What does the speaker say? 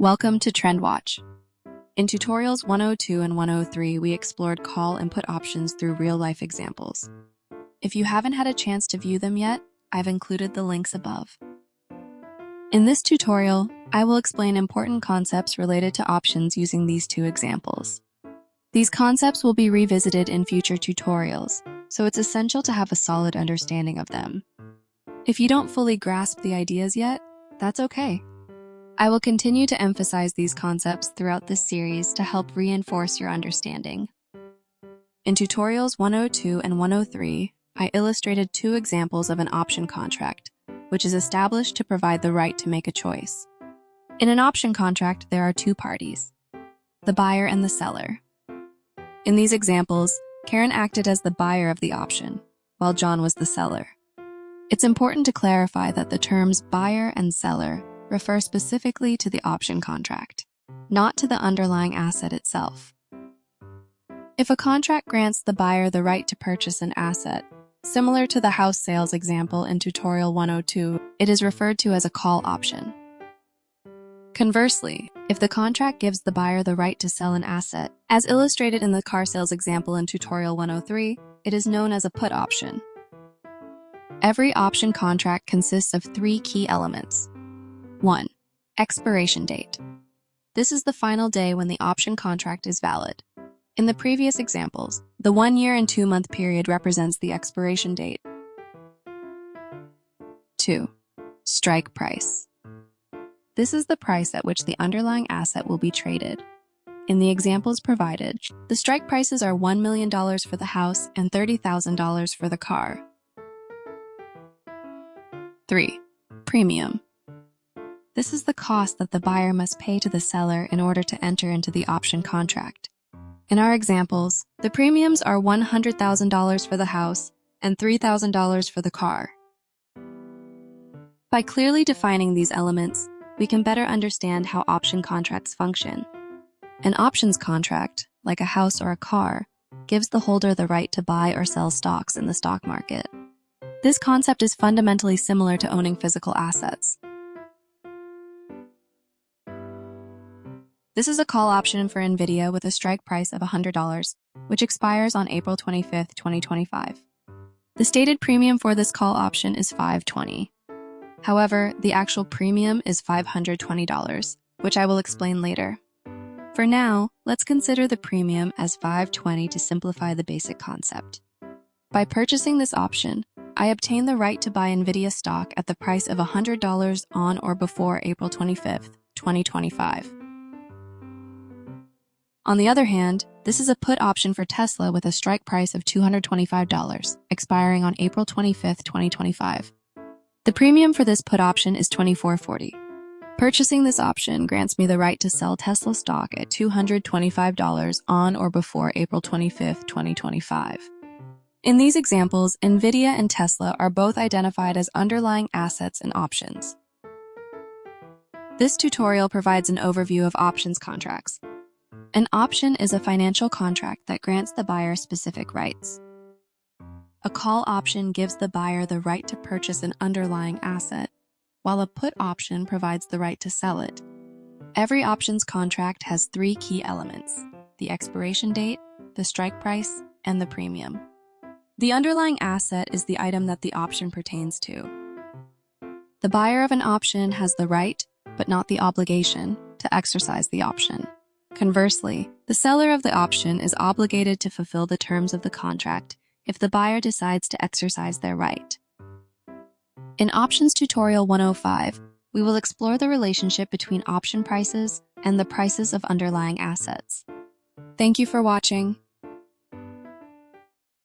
Welcome to TrendWatch. In tutorials 102 and 103, we explored call and put options through real-life examples. If you haven't had a chance to view them yet, I've included the links above. In this tutorial, I will explain important concepts related to options using these two examples. These concepts will be revisited in future tutorials, so it's essential to have a solid understanding of them. If you don't fully grasp the ideas yet, that's okay. I will continue to emphasize these concepts throughout this series to help reinforce your understanding. In tutorials 102 and 103, I illustrated two examples of an option contract, which is established to provide the right to make a choice. In an option contract, there are two parties, the buyer and the seller. In these examples, Karen acted as the buyer of the option, while John was the seller. It's important to clarify that the terms buyer and seller refer specifically to the option contract, not to the underlying asset itself. If a contract grants the buyer the right to purchase an asset, similar to the house sales example in tutorial 102, it is referred to as a call option. Conversely, if the contract gives the buyer the right to sell an asset, as illustrated in the car sales example in tutorial 103, it is known as a put option. Every option contract consists of three key elements. 1. Expiration date. This is the final day when the option contract is valid. In the previous examples, the 1 year and 2 month period represents the expiration date. 2. Strike price. This is the price at which the underlying asset will be traded. In the examples provided, the strike prices are $1 million for the house and $30,000 for the car. 3. Premium. This is the cost that the buyer must pay to the seller in order to enter into the option contract. In our examples, the premiums are $100,000 for the house and $3,000 for the car. By clearly defining these elements, we can better understand how option contracts function. An options contract, like a house or a car, gives the holder the right to buy or sell stocks in the stock market. This concept is fundamentally similar to owning physical assets. This is a call option for NVIDIA with a strike price of $100, which expires on April 25, 2025. The stated premium for this call option is $520. However, the actual premium is $520, which I will explain later. For now, let's consider the premium as $520 to simplify the basic concept. By purchasing this option, I obtain the right to buy NVIDIA stock at the price of $100 on or before April 25, 2025. On the other hand, this is a put option for Tesla with a strike price of $225, expiring on April 25, 2025. The premium for this put option is $24.40. Purchasing this option grants me the right to sell Tesla stock at $225 on or before April 25, 2025. In these examples, NVIDIA and Tesla are both identified as underlying assets and options. This tutorial provides an overview of options contracts. An option is a financial contract that grants the buyer specific rights. A call option gives the buyer the right to purchase an underlying asset, while a put option provides the right to sell it. Every options contract has three key elements: the expiration date, the strike price, and the premium. The underlying asset is the item that the option pertains to. The buyer of an option has the right, but not the obligation, to exercise the option. Conversely, the seller of the option is obligated to fulfill the terms of the contract if the buyer decides to exercise their right. In Options Tutorial 105, we will explore the relationship between option prices and the prices of underlying assets. Thank you for watching.